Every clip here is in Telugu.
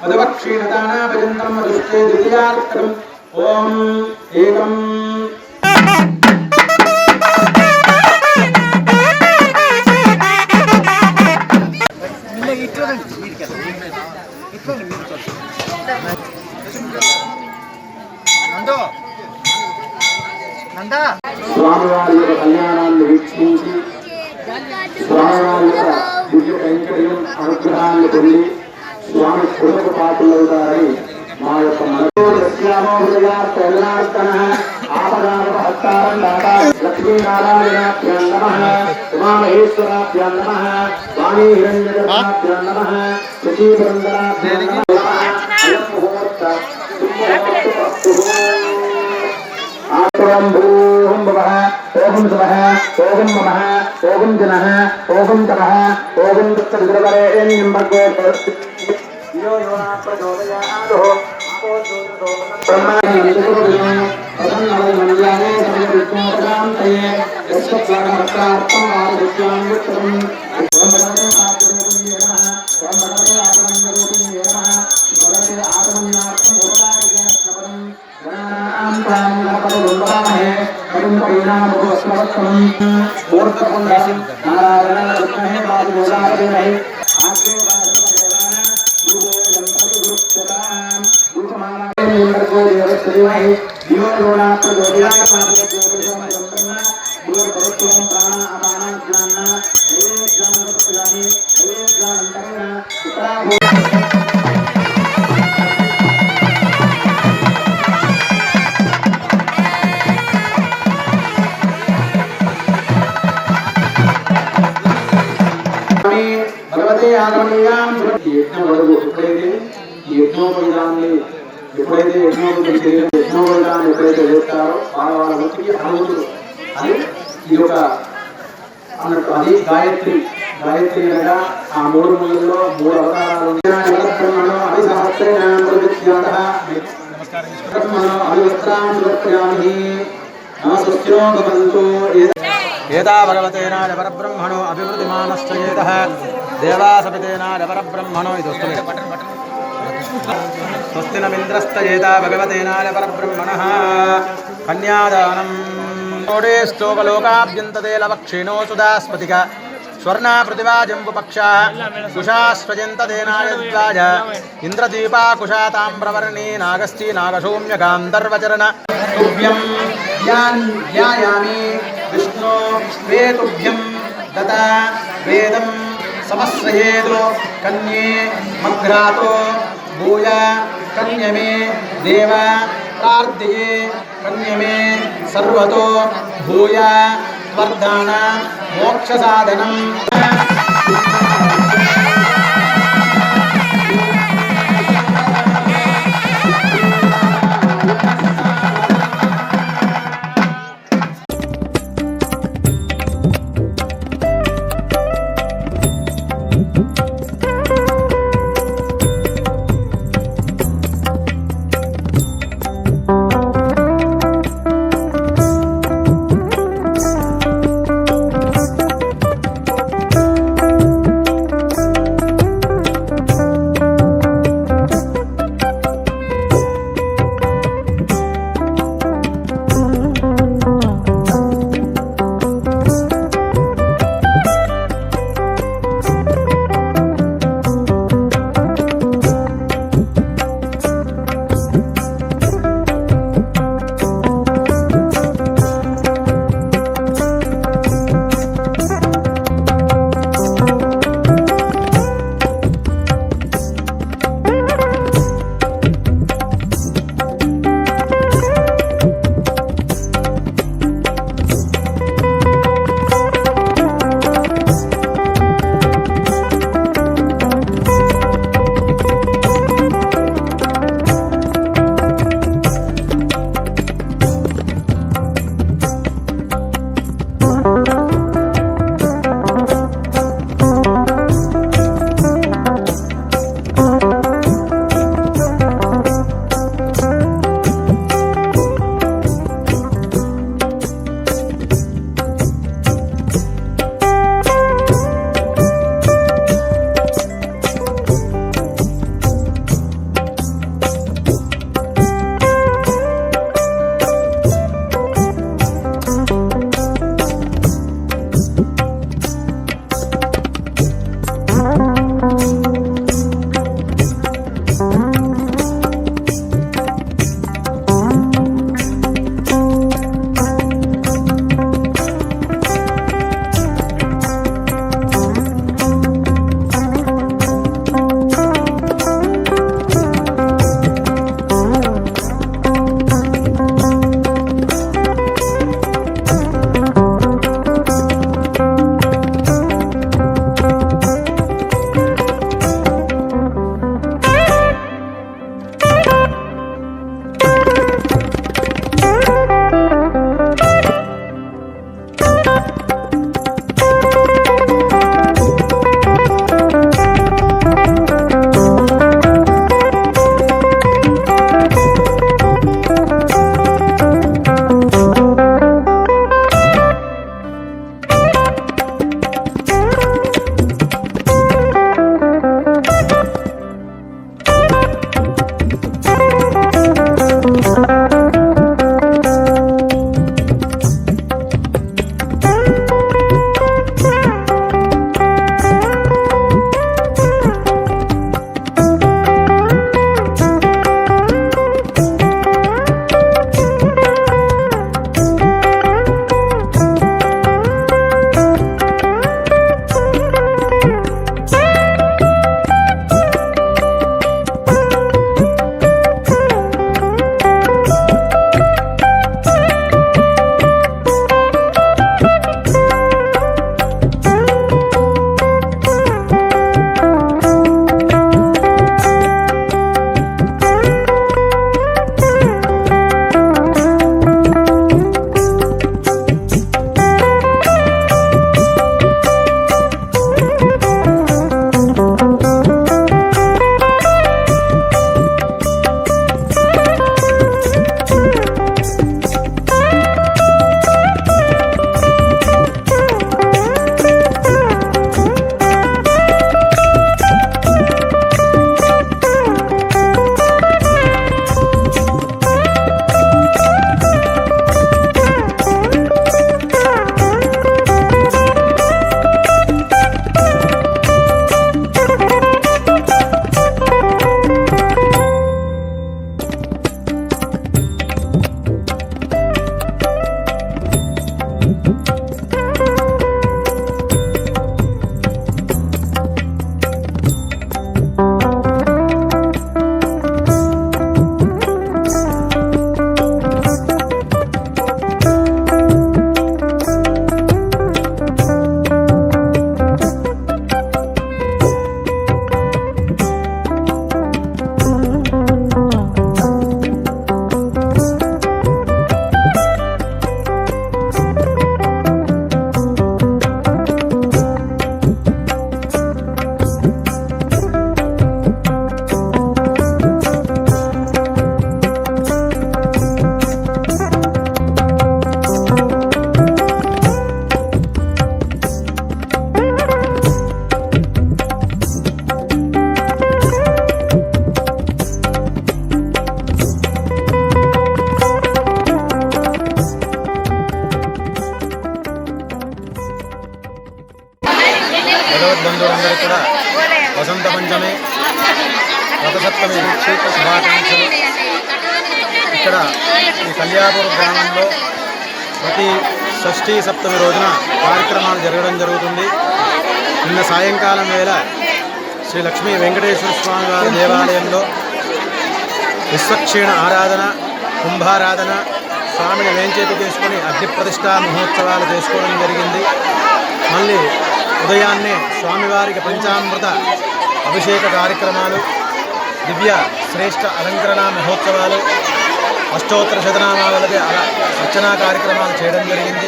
मधुवक्षीणदानाभजन्तम् मधुष्टे द्वितीयार्थम् ओम एकम् స్వామివారి యొక్క కళ్యాణాన్ని వీక్షించి స్వామివారి యొక్క దివ్య కైంకర్యం అనుగ్రహాన్ని పొంది స్వామి కృపకు పాత్రులవుతారని మా యొక్క లక్ష్మీనారాయణాభ్యాం నమః ఉమామహేశ్వరాభ్యాం నమః వాణీ హిరణ్యగర్భాభ్యాం నమః శశీపురందరాభ్యాం నమః అయం ముహూర్త ఓం భవః ఓం శుభః ఓం మమః ఓం జనః ఓం తపః ఓం తత్సవితుర్వరేణ్యం భర్గో యో యోనా ప్రచోదయాదో భగవతే ఆగమనీయాం ఎప్పుడైతే యజ్ఞోపవిధాన్ని ఎప్పుడైతే చేస్తారో వాళ్ళ వృత్తికి అనుమతులు అని ఇది ఒక అన్నట్టు అది గాయత్రి అనగా ఆ 3 ముళ్ళల్లో 3 అవతారాలు ఏదా భగవతేనాయ పరబ్రహ్మణో అభివృద్ధిమానశ్చయేతః దేవాసపితేనాయ పరబ్రహ్మణో ఇది వస్తుంది స్వస్తినమింద్రస్తయేతా భగవతేనాయ పరబ్రహ్మణః కన్యాదానం కోడే స్తోకలోకాభ్యంతతే లవక్షీణో సుదాస్పతిక స్వర్ణా ప్రతివాజంబుపక్షా కుశాశ్వజంతదేనాయద్వాజ ఇంద్రదీపా కుశా తామ్రవర్ణీ నాగస్థీ నాగశూమ్యగాంధర్వచరణ తుభ్యం ధ్యాయామి విష్ణో వేతుభ్యం దత వేదం సమశ్రయేదో కన్యే మగ్రాతో భూయ కన్యమే దేవ ప్రార్థయే కన్యమే సర్వతో భూయ వర్ధన మోక్ష సాధనం విక్షేప శుభాకాంక్షలు. ఇక్కడ ఈ కళ్యాణపురం గ్రామంలో ప్రతి షష్ఠీ సప్తమి రోజున కార్యక్రమాలు జరగడం జరుగుతుంది. నిన్న సాయంకాలం వేళ శ్రీ లక్ష్మీ వెంకటేశ్వర స్వామి వారి దేవాలయంలో విశ్వక్షీణ ఆరాధన, కుంభారాధన, స్వామిని వేంచేపు చేసుకుని అగ్ని ప్రతిష్టా మహోత్సవాలు చేసుకోవడం జరిగింది. మళ్ళీ ఉదయాన్నే స్వామివారికి పంచామృత అభిషేక కార్యక్రమాలు, దివ్య శ్రేష్ఠ అలంకరణ మహోత్సవాలు, అష్టోత్తర శతనామాలకి అర్చనా కార్యక్రమాలు చేయడం జరిగింది.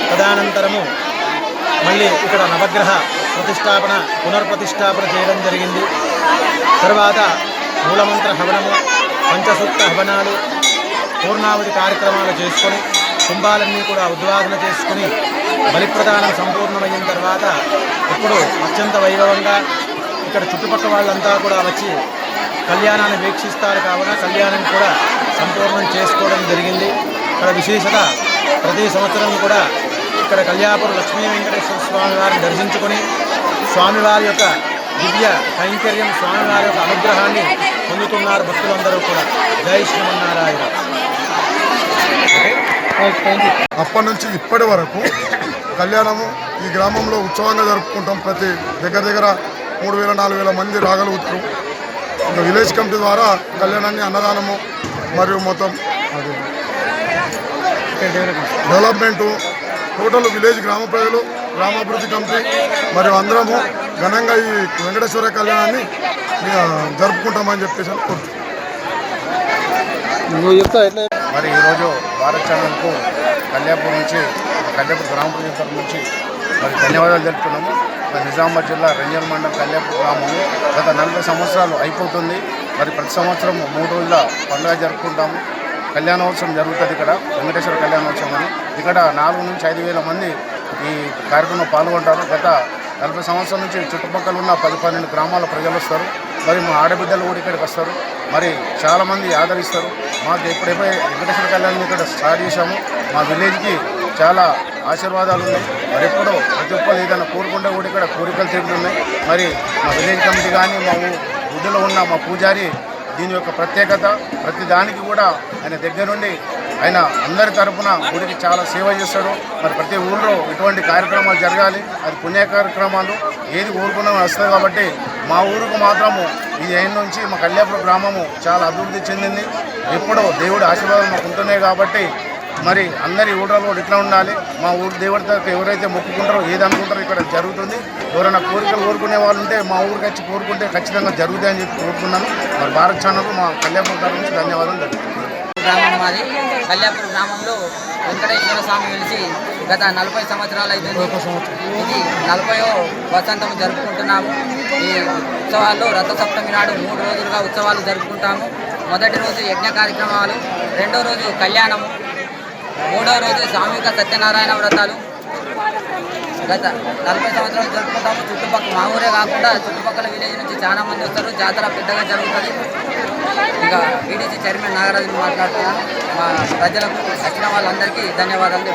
తదనంతరము మళ్ళీ ఇక్కడ నవగ్రహ ప్రతిష్టాపన, పునర్ప్రతిష్టాపన చేయడం జరిగింది. తర్వాత మూలమంత్ర హవనము, పంచసూక్త హవనాలు, పూర్ణావధి కార్యక్రమాలు చేసుకొని కుంభాలన్నీ కూడా ఉద్వాసన చేసుకుని బలిప్రదానం సంపూర్ణమైన తర్వాత ఇప్పుడు అత్యంత వైభవంగా ఇక్కడ చుట్టుపక్కల వాళ్ళంతా కూడా వచ్చి కళ్యాణాన్ని వీక్షిస్తారు. కావున కళ్యాణం కూడా సంపూర్ణం చేసుకోవడం జరిగింది. ఇక్కడ విశేషత ప్రతి సంవత్సరం కూడా ఇక్కడ కళ్యాణపురం లక్ష్మీ వెంకటేశ్వర స్వామి వారిని దర్శించుకొని స్వామివారి యొక్క దివ్య కైంకర్యం, స్వామివారి యొక్క అనుగ్రహాన్ని పొందుతున్నారు భక్తులందరూ కూడా. జై శ్రీమన్నారాయణ. అప్పటి నుంచి ఇప్పటి వరకు కళ్యాణము ఈ గ్రామంలో ఉత్సవంగా జరుపుకుంటాం. ప్రతి దగ్గర 3000-4000 మంది రాగలుగుతారు. ఇంకా విలేజ్ కమిటీ ద్వారా కళ్యాణాన్ని అన్నదానము మరియు మొత్తం డెవలప్మెంటు టోటల్ విలేజ్ గ్రామ ప్రజలు, గ్రామాభివృద్ధి కమిటీ మరియు అందరము ఘనంగా ఈ వెంకటేశ్వర కళ్యాణాన్ని జరుపుకుంటామని చెప్పేసి మరి ఈరోజు భారత్ ఛానల్కు కళ్యాణపూర్ నుంచి, కళ్యాణపూర్ గ్రామ ప్రజల తరఫు నుంచి మరి ధన్యవాదాలు తెలుపుతున్నాము. నిజామాబాద్ జిల్లా రంజన్ మండలం కళ్యాణపూర్ గ్రామము గత 40 సంవత్సరాలు అయిపోతుంది. మరి ప్రతి సంవత్సరం 3 రోజుల పండుగ జరుపుకుంటాము. కళ్యాణోత్సవం జరుగుతుంది ఇక్కడ, వెంకటేశ్వర కళ్యాణోత్సవం అని. ఇక్కడ 4 నుంచి 5,000 మంది ఈ కార్యక్రమంలో పాల్గొంటారు. గత 40 సంవత్సరాల నుంచి చుట్టుపక్కల ఉన్న 10-12 గ్రామాల ప్రజలు వస్తారు. మరి మా ఆడబిడ్డలు కూడా ఇక్కడికి వస్తారు. మరి చాలామంది ఆదరిస్తారు. మాకు ఎప్పుడైతే వెంకటేశ్వర కళ్యాణం ఇక్కడ స్టార్ట్ చేశాము, మా విలేజ్కి చాలా ఆశీర్వాదాలు ఉన్నాయి. మరి ఎప్పుడో ప్రతి ఒక్కరు ఏదైనా కోరుకుంటే కూడా ఇక్కడ కోరికలు తీరుతున్నాయి. మరి మా విలేజ్ కమిటీ కానీ, మా ఊళ్ళో ఉన్న మా పూజారి దీని యొక్క ప్రత్యేకత, ప్రతి దానికి కూడా ఆయన దగ్గర నుండి ఆయన అందరి తరఫున గుడికి చాలా సేవ చేస్తాడు. మరి ప్రతి ఊళ్ళో ఇటువంటి కార్యక్రమాలు జరగాలి, అది పుణ్య కార్యక్రమాలు, ఏది ఊరుకున్నా వస్తుంది. కాబట్టి మా ఊరుకు మాత్రము ఈ అయిన నుంచి మా కళ్యాణపురం గ్రామము చాలా అభివృద్ధి చెందింది. ఎప్పుడో దేవుడి ఆశీర్వాదాలు మాకు ఉంటున్నాయి. కాబట్టి మరి అందరి ఊళ్ళలో కూడా ఇట్లా ఉండాలి. మా ఊరు దేవుడితో ఎవరైతే మొక్కుకుంటారో, ఏది అనుకుంటారో ఇక్కడ జరుగుతుంది. ఎవరైనా కోరికలు కోరుకునే వాళ్ళు ఉంటే మా ఊరికి వచ్చి కోరుకుంటే ఖచ్చితంగా జరుగుతాయని చెప్పి కోరుకున్నాను. మరి భారత్ ఛానల్కు మా కళ్యాణపురం తరఫు నుంచి ధన్యవాదాలు తెలుపుతున్నాను. గ్రామం మాది. కళ్యాణపురం గ్రామంలో వెంకటేశ్వర స్వామి వెలిసి గత 40 సంవత్సరాలు అవుతుంది. ఇది 40వ వసంతం జరుపుకుంటున్నాము. ఈ ఉత్సవాల్లో రథసప్తమి నాడు 3 రోజులుగా ఉత్సవాలు జరుపుకుంటాము. మొదటి రోజు యజ్ఞ కార్యక్రమాలు, రెండో రోజు కళ్యాణము, మూడో రోజు సామూహిక సత్యనారాయణ వ్రతాలు. గత 40 సంవత్సరాలు జరుపుకుంటాము. చుట్టుపక్కల మా ఊరే కాకుండా చుట్టుపక్కల విలేజ్ నుంచి చాలా మంది వస్తారు. జాతర పెద్దగా జరుగుతుంది. ఇంకా వీడీసీ చైర్మన్ నాగరాజుని మాట్లాడుతున్నాను. మా ప్రజలకు వచ్చిన వాళ్ళందరికీ ధన్యవాదాలు.